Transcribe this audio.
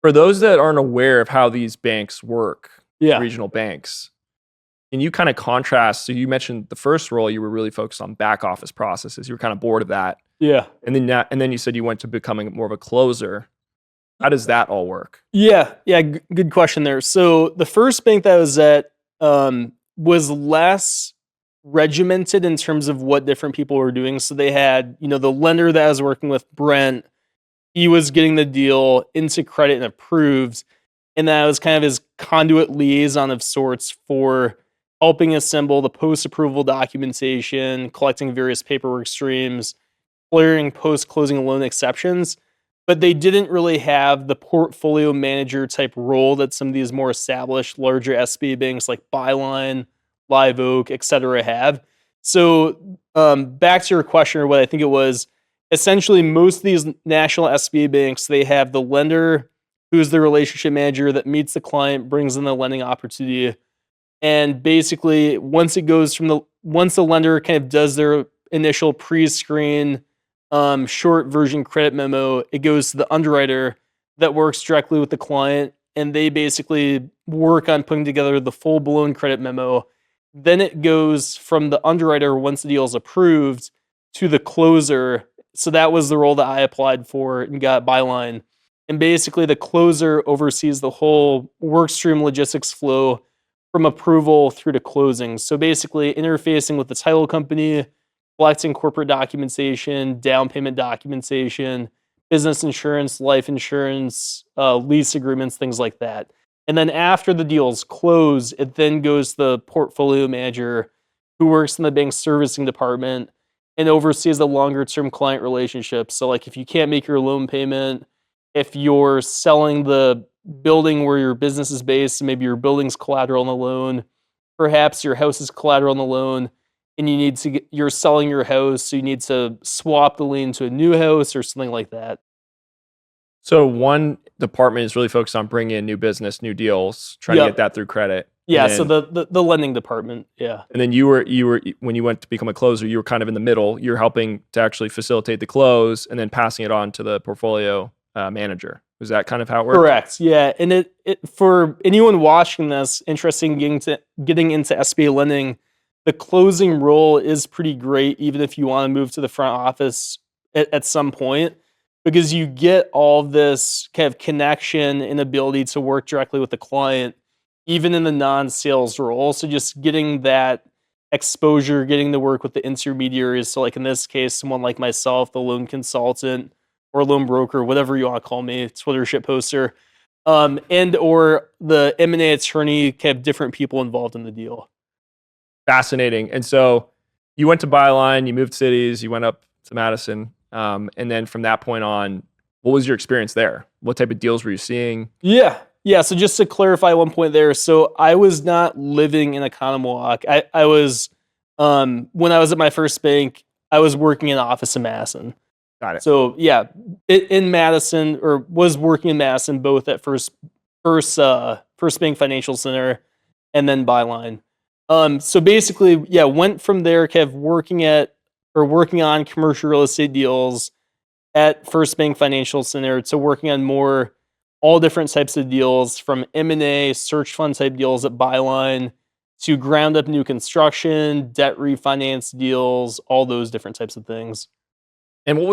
For those that aren't aware of how these banks work, Yeah. regional banks, can you kind of contrast? So you mentioned the first role you were really focused on back office processes. You were kind of bored of that, Yeah. and then you said you went to becoming more of a closer. How does that all work? Yeah. Yeah. Good question there. So the first bank that I was at was less regimented in terms of what different people were doing. So they had, the lender that I was working with, Brent, he was getting the deal into credit and approved. And that was kind of his conduit liaison of sorts for helping assemble the post approval documentation, collecting various paperwork streams, clearing post closing loan exceptions. But they didn't really have the portfolio manager type role that some of these more established larger SBA banks like Byline, Live Oak, et cetera have. So back to your question, or what I think it was, essentially most of these national SBA banks, they have the lender who's the relationship manager that meets the client, brings in the lending opportunity. And basically, once the lender kind of does their initial pre-screen short version credit memo, it goes to the underwriter that works directly with the client, and they basically work on putting together the full-blown credit memo. Then it goes from the underwriter, once the deal is approved, to the closer. So that was the role that I applied for and got Byline. And basically, the closer oversees the whole workstream logistics flow from approval through to closing. So basically, interfacing with the title company, collecting corporate documentation, down payment documentation, business insurance, life insurance, lease agreements, things like that. And then after the deal's closed, it then goes to the portfolio manager who works in the bank's servicing department and oversees the longer term client relationship. So, like, if you can't make your loan payment, if you're selling the building where your business is based, maybe your building's collateral on the loan, perhaps your house is collateral on the loan, and you're selling your house, so you need to swap the lien to a new house or something like that. So one department is really focused on bringing in new business, new deals, trying to get Yep. that through credit. Yeah, And so then, the lending department. Yeah. and then you were when you went to become a closer, you were kind of in the middle. You're helping to actually facilitate the close, and then passing it on to the portfolio manager. Was that kind of how it worked? Correct. Yeah, and it for anyone watching this interested in getting into SBA lending, the closing role is pretty great, even if you want to move to the front office at some point, because you get all this kind of connection and ability to work directly with the client, even in the non-sales role. So just getting that exposure, getting to work with the intermediaries. So like in this case, someone like myself, the loan consultant or loan broker, whatever you want to call me, Twitter shit poster, and or the M&A attorney, kind of different people involved in the deal. Fascinating. And so you went to Byline, you moved cities, you went up to Madison, and then from that point on, what was your experience there? What type of deals were you seeing? Yeah. So just to clarify one point there, so I was not living in Oconomowoc. I was when I was at my first bank, I was working in an office in Madison. Got it. So yeah, in Madison, or was working in Madison, both at First Bank Financial Center and then Byline. So basically, yeah, went from there, kind of working on commercial real estate deals at First Bank Financial Center to working on more all different types of deals, from M&A, search fund type deals at Byline to ground up new construction, debt refinance deals, all those different types of things. And what was